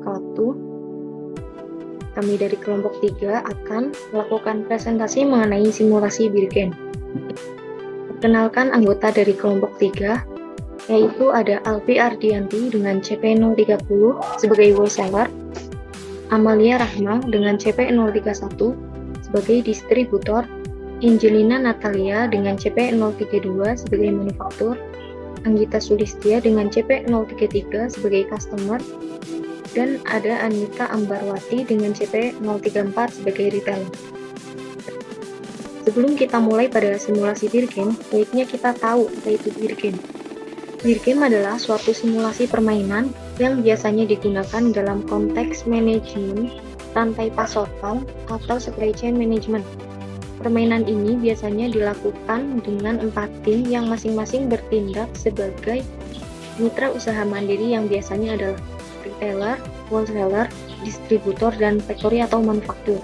wabarakatuh. Kami dari kelompok 3 akan melakukan presentasi mengenai simulasi Birgen. Perkenalkan anggota dari kelompok 3, yaitu ada Alfi Ardianti dengan CP030 sebagai wholesaler, Amalia Rahma dengan CP031 sebagai distributor, Angelina Natalia dengan CP032 sebagai manufaktur, Anggita Sulistia dengan CP033 sebagai customer, dan ada Anita Ambarwati dengan CP034 sebagai retailer. Sebelum kita mulai pada simulasi Birgen, baiknya kita tahu apa itu Birgen. Birgen adalah suatu simulasi permainan yang biasanya digunakan dalam konteks manajemen rantai pasokan atau supply chain management. Permainan ini biasanya dilakukan dengan 4 tim yang masing-masing bertindak sebagai mitra usaha mandiri yang biasanya adalah retailer, wholesaler, distributor, dan factory atau manufaktur.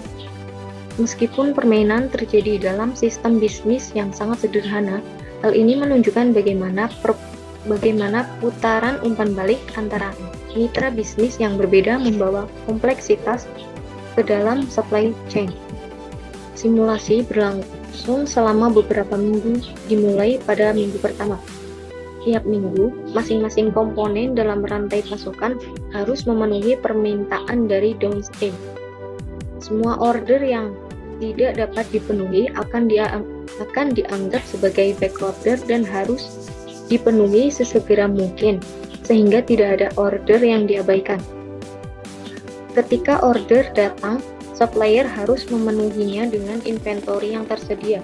Meskipun permainan terjadi dalam sistem bisnis yang sangat sederhana, hal ini menunjukkan bagaimana putaran umpan balik antara mitra bisnis yang berbeda membawa kompleksitas ke dalam supply chain. Simulasi berlangsung selama beberapa minggu, dimulai pada minggu pertama. Tiap minggu, masing-masing komponen dalam rantai pasokan harus memenuhi permintaan dari downstream. Semua order yang tidak dapat dipenuhi akan dianggap sebagai backorder dan harus dipenuhi sesegera mungkin, sehingga tidak ada order yang diabaikan. Ketika order datang, supplier harus memenuhinya dengan inventory yang tersedia,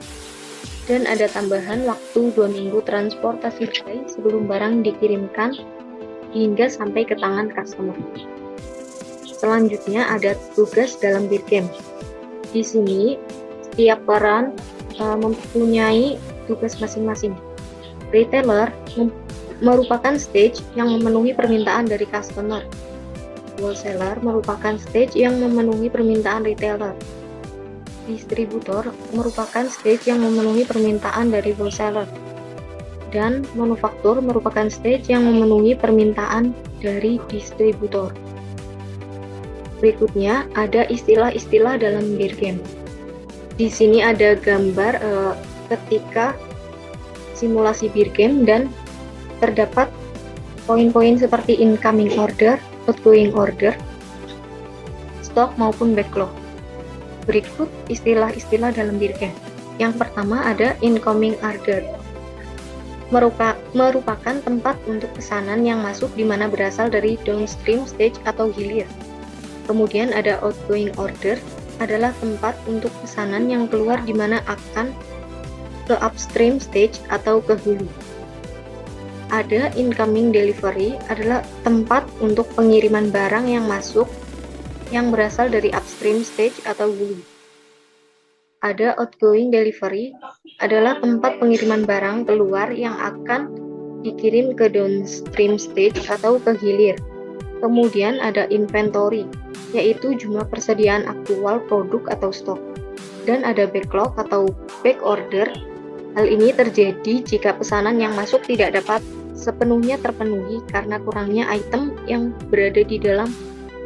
dan ada tambahan waktu 2 minggu transportasi sebelum barang dikirimkan hingga sampai ke tangan customer. Selanjutnya ada tugas dalam Birgen. Di sini setiap peran mempunyai tugas masing-masing. Retailer merupakan stage yang memenuhi permintaan dari customer. Wholesaler merupakan stage yang memenuhi permintaan retailer. Distributor merupakan stage yang memenuhi permintaan dari wholesaler. Dan manufaktur merupakan stage yang memenuhi permintaan dari distributor. Berikutnya ada istilah-istilah dalam Birgen. Di sini ada gambar ketika simulasi Birgen dan terdapat poin-poin seperti incoming order, outgoing order, stok maupun backlog. Berikut istilah-istilah dalam Birgen. Yang pertama ada incoming order. Merupakan tempat untuk pesanan yang masuk di mana berasal dari downstream stage atau hilir. Kemudian ada outgoing order, adalah tempat untuk pesanan yang keluar di mana akan ke upstream stage atau ke hulu. Ada incoming delivery, adalah tempat untuk pengiriman barang yang masuk yang berasal dari upstream stage atau hulu. Ada outgoing delivery, adalah tempat pengiriman barang keluar yang akan dikirim ke downstream stage atau ke hilir. Kemudian ada inventory, yaitu jumlah persediaan aktual produk atau stok. Dan ada backlog atau back order. Hal ini terjadi jika pesanan yang masuk tidak dapat sepenuhnya terpenuhi karena kurangnya item yang berada di dalam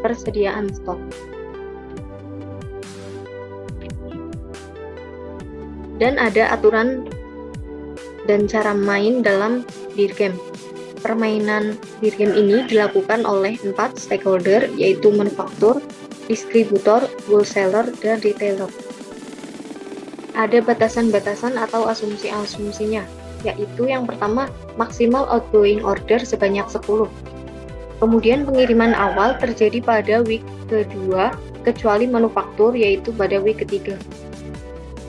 persediaan stok. Dan ada aturan dan cara main dalam Birgen. Permainan Birgen ini dilakukan oleh 4 stakeholder, yaitu manufaktur, distributor, wholesaler, dan retailer. Ada batasan-batasan atau asumsi-asumsinya, yaitu yang pertama, maksimal outgoing order sebanyak 10. Kemudian pengiriman awal terjadi pada week kedua, kecuali manufaktur, yaitu pada week ketiga.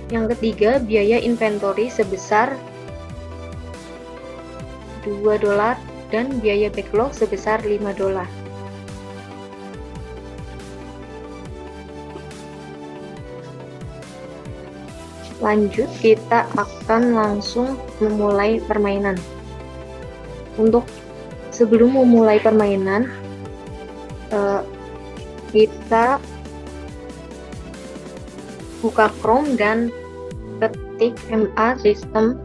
Yang ketiga, biaya inventory sebesar $2 dan biaya backlog sebesar $5. Lanjut, kita akan langsung memulai permainan. Untuk sebelum memulai permainan, kita buka Chrome dan ketik MA System.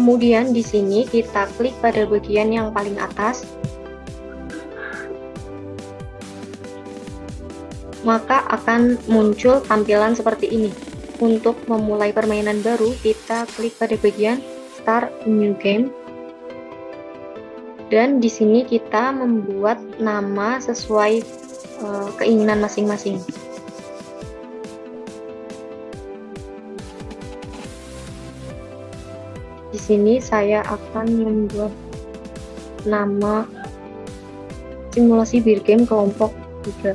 Kemudian di sini kita klik pada bagian yang paling atas. Maka akan muncul tampilan seperti ini. Untuk memulai permainan baru, kita klik pada bagian Start New Game. Dan di sini kita membuat nama sesuai keinginan masing-masing. Di sini saya akan membuat nama simulasi beer game kelompok 3.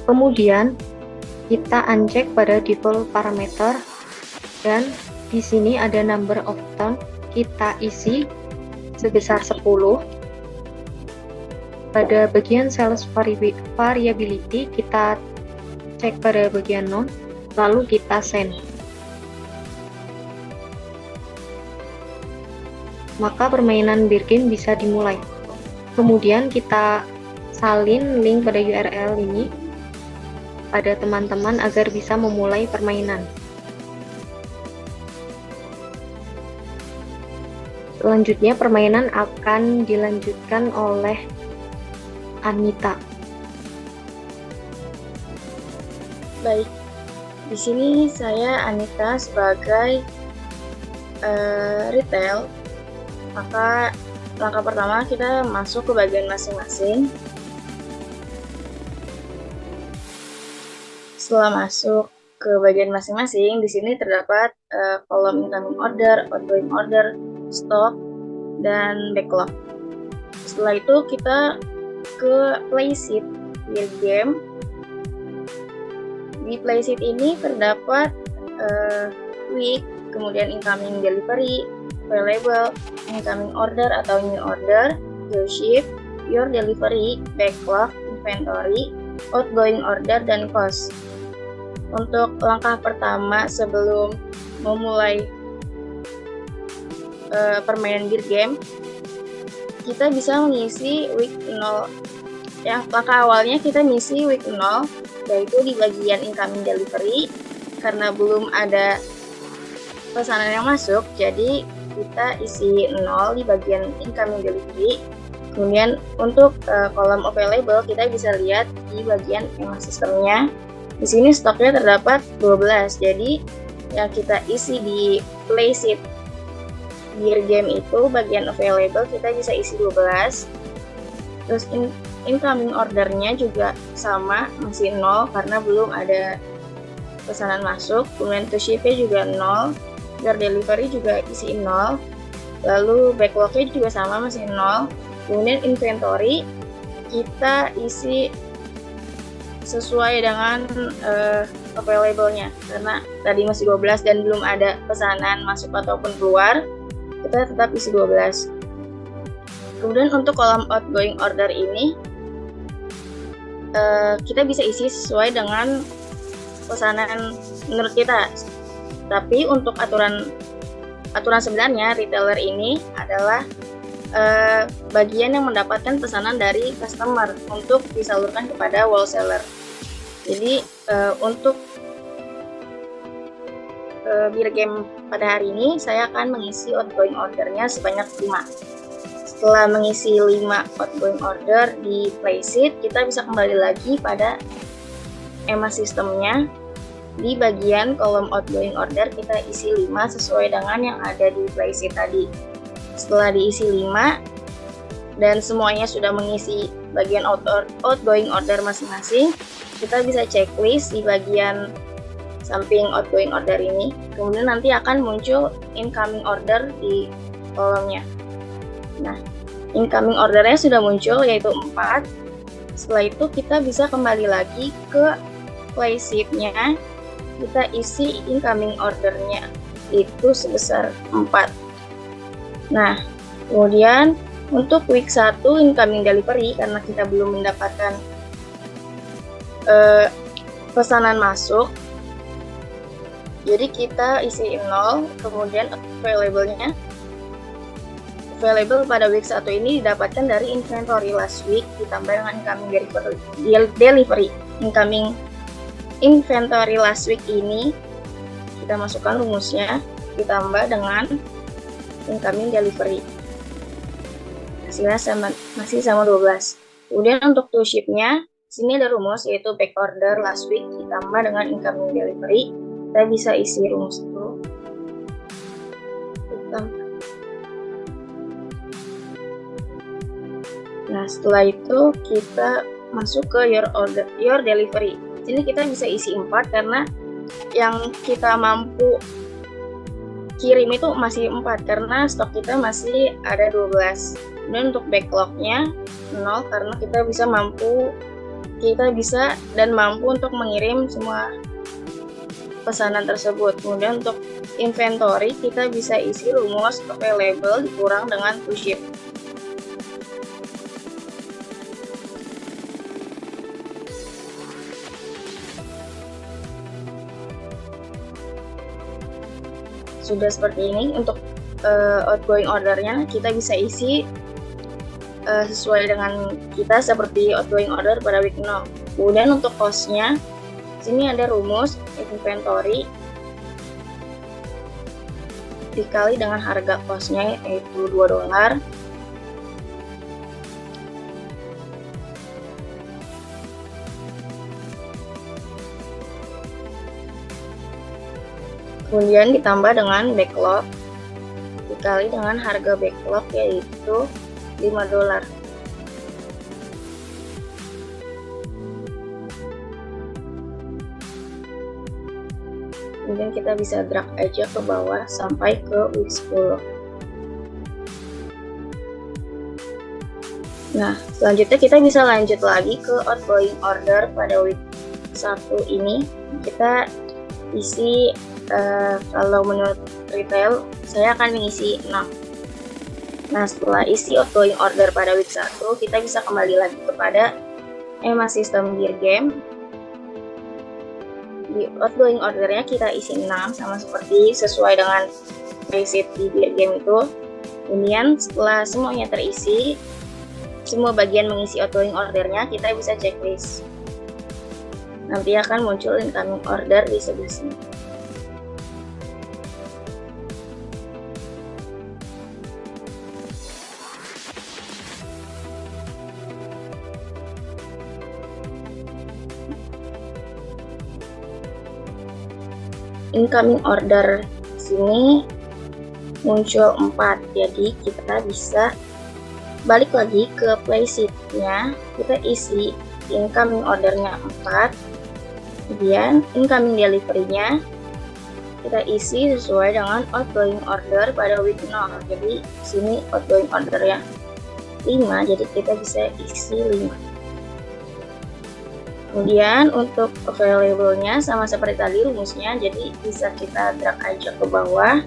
Kemudian kita uncheck pada default parameter dan di sini ada number of turn, kita isi sebesar 10. Pada bagian sales variability kita cek pada bagian none, lalu kita send. Maka permainan beer game bisa dimulai. Kemudian kita salin link pada URL ini pada teman-teman agar bisa memulai permainan. Selanjutnya permainan akan dilanjutkan oleh Anita. Baik, di sini saya Anita sebagai retail. Maka langkah pertama kita masuk ke bagian masing-masing. Setelah masuk ke bagian masing-masing, di sini terdapat kolom incoming order, outgoing order, stock, dan backlog. Setelah itu kita ke playsheet beer game. Di playsheet ini terdapat week, kemudian incoming delivery, available, incoming order atau new order, your ship, your delivery, backlog, inventory, outgoing order, dan cost. Untuk langkah pertama sebelum memulai permainan beer game, kita bisa mengisi week 0. Langkah awalnya kita mengisi week 0, yaitu di bagian incoming delivery. Karena belum ada pesanan yang masuk, jadi kita isi 0 di bagian incoming delivery. Kemudian untuk kolom available kita bisa lihat di bagian EMA sistemnya. Di sini stoknya terdapat 12. Jadi yang kita isi di playsheet beer game itu bagian available kita bisa isi 12. Terus incoming ordernya juga sama, masih 0 karena belum ada pesanan masuk. Kemudian to ship-nya juga 0. Your delivery juga isi 0. Lalu backlog-nya juga sama, masih 0. Kemudian inventory kita isi sesuai dengan available-nya. Karena tadi masih 12 dan belum ada pesanan masuk ataupun keluar, kita tetap isi 12. Kemudian untuk kolom outgoing order ini kita bisa isi sesuai dengan pesanan menurut kita. Tapi untuk aturan sebenarnya retailer ini adalah bagian yang mendapatkan pesanan dari customer untuk disalurkan kepada wholesaler. Jadi untuk beer game pada hari ini saya akan mengisi outgoing ordernya sebanyak 5. Setelah mengisi 5 outgoing order di playsheet, kita bisa kembali lagi pada EMA sistemnya. Di bagian kolom outgoing order kita isi 5 sesuai dengan yang ada di playsheet tadi. Setelah diisi 5 dan semuanya sudah mengisi bagian outgoing order masing-masing, kita bisa checklist di bagian samping outgoing order ini. Kemudian nanti akan muncul incoming order di kolomnya. Nah, incoming ordernya sudah muncul yaitu 4. Setelah itu kita bisa kembali lagi ke playsheet-nya. Kita isi incoming ordernya itu sebesar 4. Nah, kemudian untuk week 1 incoming delivery, karena kita belum mendapatkan pesanan masuk, jadi kita isi 0. Kemudian available pada week 1 ini didapatkan dari inventory last week ditambah dengan incoming delivery. Incoming inventory last week ini kita masukkan rumusnya ditambah dengan incoming delivery. Hasilnya masih sama 12. Kemudian untuk to ship-nya, sini ada rumus yaitu back order last week ditambah dengan incoming delivery. Kita bisa isi rumus itu. Nah, setelah itu kita masuk ke your delivery. Sini kita bisa isi 4 karena yang kita mampu kirim itu masih 4 karena stok kita masih ada 12. Dan untuk backlognya 0 karena kita bisa dan mampu untuk mengirim semua pesanan tersebut. Kemudian untuk inventory kita bisa isi rumus available dikurang dengan to ship. Sudah seperti ini. Untuk outgoing ordernya kita bisa isi sesuai dengan kita seperti outgoing order pada week 0. Kemudian untuk cost-nya, sini ada rumus inventory dikali dengan harga cost-nya yaitu $2. Kemudian ditambah dengan backlog dikali dengan harga backlog yaitu $5. Kemudian kita bisa drag aja ke bawah sampai ke week 10. Nah, selanjutnya kita bisa lanjut lagi ke outgoing order pada week 1 ini. Kita isi kalau menurut retail saya akan mengisi 6. Nah, setelah isi outgoing order pada week 1, kita bisa kembali lagi kepada EMA System Beer Game. Di outgoing ordernya kita isi 6 sama seperti sesuai dengan receipt di Beer Game itu. Kemudian setelah semuanya terisi, semua bagian mengisi outgoing ordernya, kita bisa checklist. Nanti akan muncul incoming order di sebelah sini. Incoming order sini muncul 4, jadi kita bisa balik lagi ke playsheet-nya, kita isi incoming ordernya 4, kemudian incoming delivery-nya kita isi sesuai dengan outgoing order pada week 0. Jadi sini outgoing ordernya 5, jadi kita bisa isi 5. Kemudian untuk available-nya sama seperti tadi rumusnya, jadi bisa kita drag aja ke bawah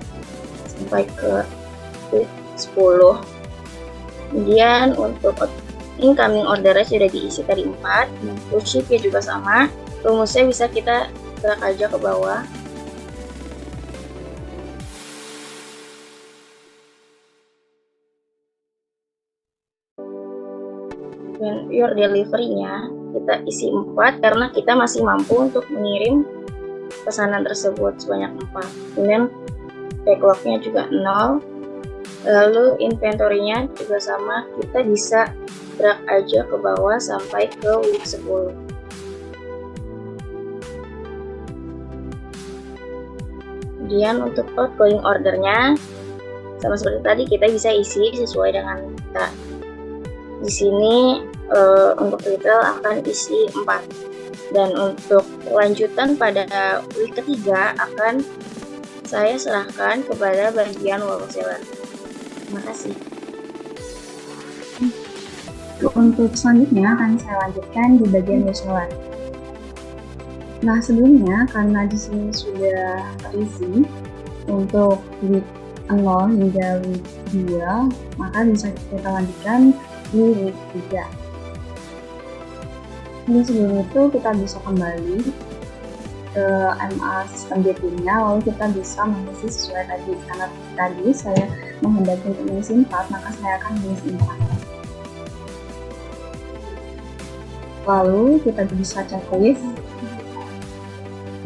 sampai ke 10. Kemudian untuk incoming order sudah diisi tadi 4, to ship-nya juga sama, rumusnya bisa kita drag aja ke bawah. Dan your delivery-nya kita isi 4 karena kita masih mampu untuk mengirim pesanan tersebut sebanyak 4. Kemudian backlog-nya juga 0. Lalu inventory-nya juga sama, kita bisa drag aja ke bawah sampai ke week 10. Kemudian untuk outgoing ordernya sama seperti tadi, kita bisa isi sesuai dengan kita. Di sini untuk retail akan isi 4, dan untuk lanjutan pada week ketiga akan saya serahkan kepada bagian wholesaler. Terima kasih. Untuk selanjutnya akan saya lanjutkan di bagian wholesaler. Nah, sebelumnya karena di sini sudah terisi untuk week 0 hingga week 2, maka bisa kita lanjutkan di week 3. Jadi sebelum itu kita bisa kembali ke MA System Dating-nya, lalu kita bisa mengisi sesuai tadi. Karena tadi saya menghendaki untuk mengisi 4, maka saya akan mengisi 4. Lalu kita bisa checklist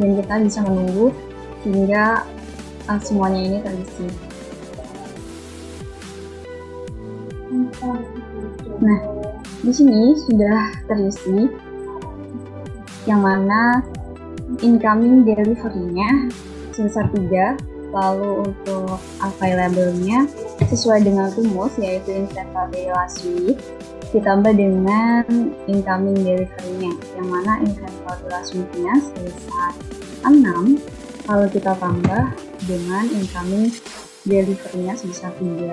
dan kita bisa menunggu hingga semuanya ini terisi. Nah, di sini sudah terisi yang mana incoming delivery-nya sebesar 3, lalu untuk available-nya sesuai dengan rumus yaitu inventory last week ditambah dengan incoming delivery-nya, yang mana inventory last week-nya sebesar 6, lalu kita tambah dengan incoming delivery-nya sebesar 3.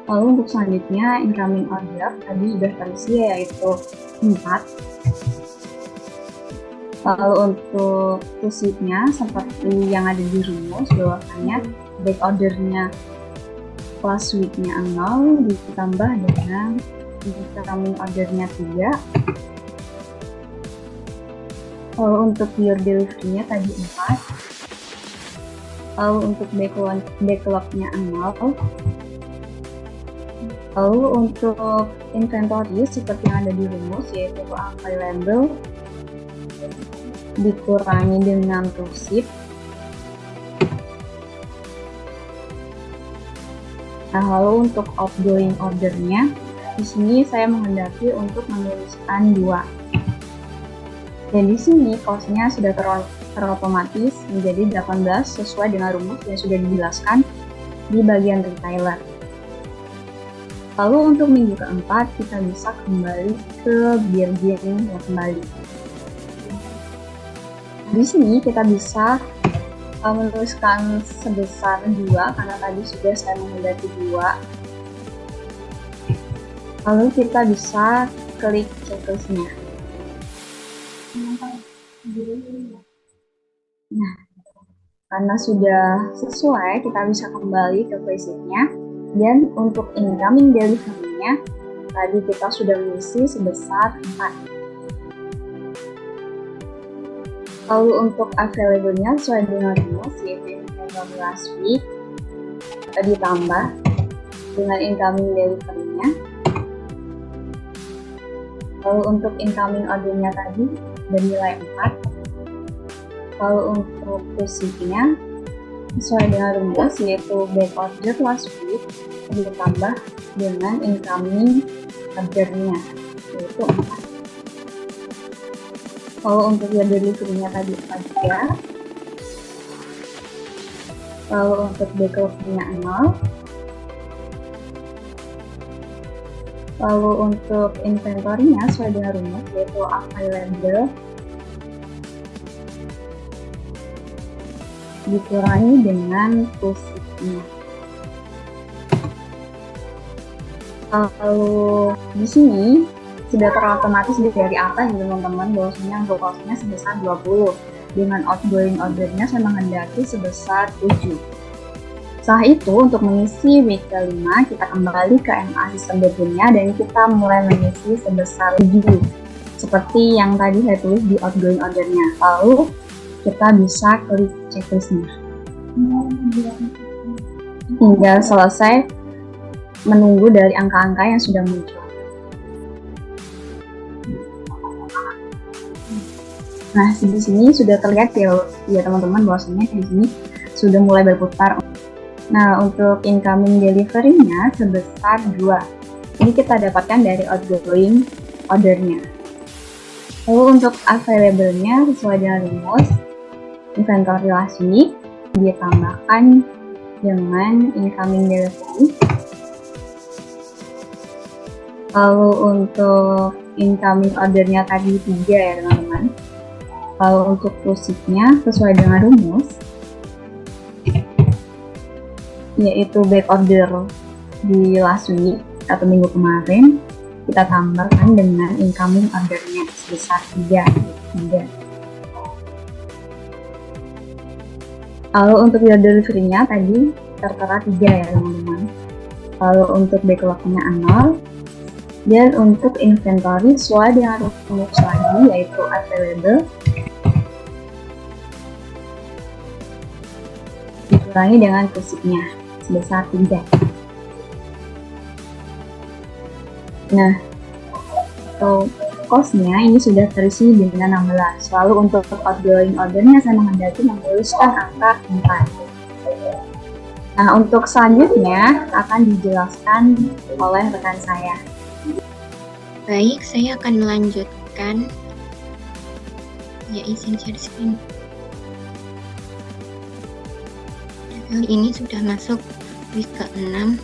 Lalu untuk selanjutnya incoming order tadi sudah terisi yaitu 4. Lalu untuk receipt-nya seperti yang ada di rumus bahwasanya back order-nya last week-nya 0 ditambah dengan incoming order-nya 3. Lalu untuk your delivery-nya tadi 4. Lalu untuk backlog-nya 0. Lalu untuk inventory seperti yang ada di rumus yaitu available dikurangi dengan receipt. Nah, lalu untuk outgoing ordernya di sini saya menghendaki untuk menuliskan 2. Dan di sini cost-nya sudah terotomatis menjadi 18 sesuai dengan rumus yang sudah dijelaskan di bagian retailer. Lalu untuk minggu keempat kita bisa kembali ke Birgin yang kembali. Di sini kita bisa menuliskan sebesar 2 karena tadi sudah saya menghendaki 2. Lalu kita bisa klik checklist-nya. Nah, karena sudah sesuai kita bisa kembali ke preset-nya. Dan untuk incoming delivery-nya tadi kita sudah mengisi sebesar 4. Lalu untuk available-nya sesuai dengan rumus yaitu inventory last week ditambah dengan incoming delivery-nya. Lalu untuk incoming order-nya tadi bernilai 4. Lalu untuk receipt-nya sesuai dengan rumus yaitu back order last week ditambah dengan incoming order-nya yaitu 4. Lalu untuk your delivery-nya tadi 4. Lalu untuk backlog-nya 0. Lalu untuk inventory-nya sesuai dengan rumus yaitu available dikurangi dengan receipt-nya. Lalu di sini sudah terotomatis dari atas ya teman-teman bahwasanya untuk cost-nya sebesar 20. Dengan outgoing order-nya saya menghendaki sebesar 7. Setelah itu untuk mengisi week ke-5 kita kembali ke MA sistem Birgin-nya dan kita mulai mengisi sebesar 7 seperti yang tadi saya tulis di outgoing order-nya. Lalu kita bisa klik checklist-nya hingga selesai menunggu dari angka-angka yang sudah muncul. Nah, di sini sudah terlihat ya teman-teman bahwasanya di sini sudah mulai berputar. Nah, untuk incoming delivery-nya sebesar 2. Ini kita dapatkan dari outgoing order-nya. Lalu untuk available-nya sesuai dengan rumus inventory last week ditambahkan dengan incoming delivery. Lalu untuk incoming ordernya tadi 3 ya teman-teman. Lalu untuk receipt-nya sesuai dengan rumus yaitu back order di last week atau minggu kemarin kita tambahkan dengan incoming ordernya sebesar 3. Lalu untuk your delivery-nya tadi tertera 3 ya teman-teman. Lalu untuk backlog-nya 0. Dan untuk inventory sesuai dengan rumus lagi yaitu available dikurangi dengan receipt-nya sebesar 3. Nah, untuk cost-nya ini sudah terisi dengan 16. Lalu untuk outgoing order-nya saya menghendaki menuliskan angka 4. Nah, untuk selanjutnya akan dijelaskan oleh rekan saya. Baik, saya akan melanjutkan. Ya, izin share screen. Kali ini sudah masuk week ke-6.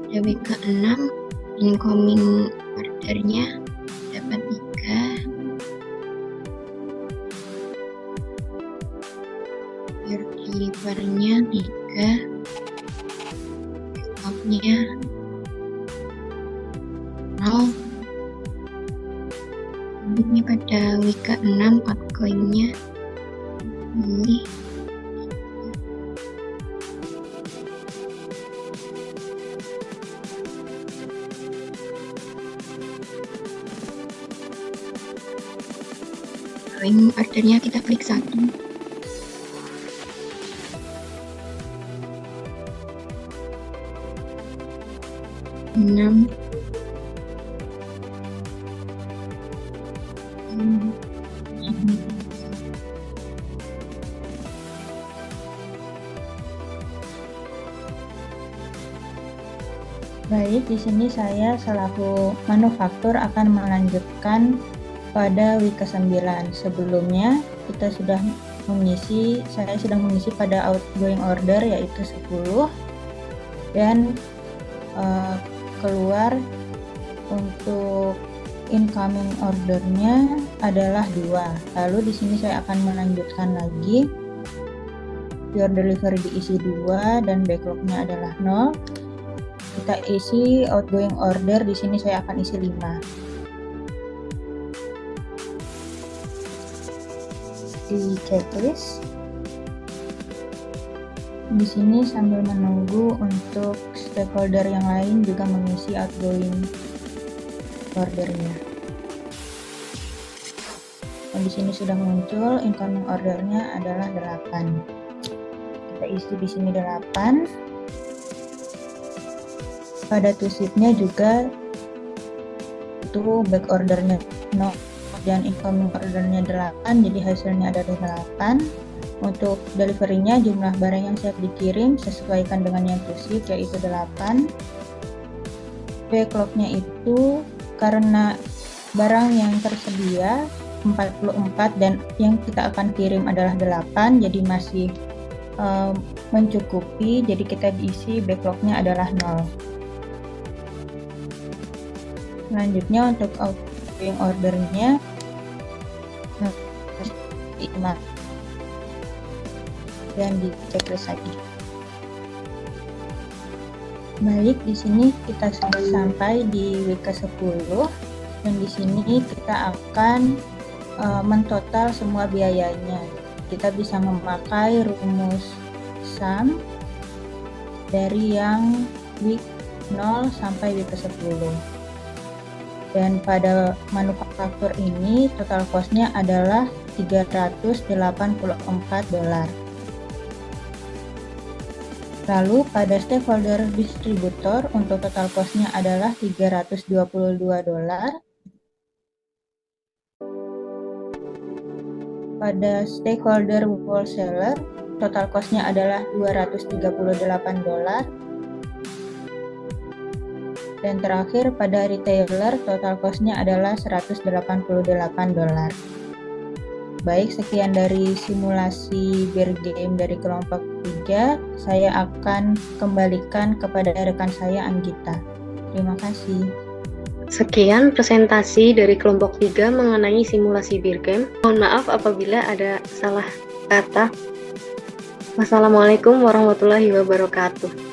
Pada week ke-6, incoming ordernya dapat 3. Delivernya 3. Stoknya 0. Selanjutnya pada week ke-6, outgoingnya pilih ordernya kita klik 1. Enam. Baik, di sini saya selaku manufaktur akan melanjutkan pada week ke-9. Sebelumnya kita sudah saya sudah mengisi pada outgoing order yaitu 10 dan keluar untuk incoming ordernya adalah 2. Lalu di sini saya akan melanjutkan lagi. Pure delivery diisi 2 dan backlognya adalah 0. Kita isi outgoing order, di sini saya akan isi 5. Di checklist, di sini sambil menunggu untuk stakeholder yang lain juga mengisi outgoing ordernya. Dan di sini sudah muncul incoming ordernya adalah 8. Kita isi di sini 8. Pada tusitnya juga itu back ordernya 0 dan incoming ordernya 8, jadi hasilnya ada 8. Untuk deliverynya jumlah barang yang siap dikirim sesuaikan dengan yang tusit yaitu 8. Backlognya itu karena barang yang tersedia 44 dan yang kita akan kirim adalah 8, jadi masih mencukupi, jadi kita diisi backlognya adalah 0. Selanjutnya untuk outgoing ordernya 5 dan di checklist lagi. Baik, di sini kita sudah sampai di week ke-10 dan di sini kita akan mentotal semua biayanya. Kita bisa memakai rumus sum dari yang week 0 sampai week ke-10. Dan pada manufaktur ini total cost-nya adalah $384. Lalu pada stakeholder distributor untuk total cost-nya adalah $322. Pada stakeholder wholesaler total cost-nya adalah $238. Dan terakhir pada retailer total cost-nya adalah $188. Baik, sekian dari simulasi Beer Game dari kelompok 3. Saya akan kembalikan kepada rekan saya Anggita. Terima kasih. Sekian presentasi dari kelompok 3 mengenai simulasi Beer Game. Mohon maaf apabila ada salah kata. Wassalamualaikum warahmatullahi wabarakatuh.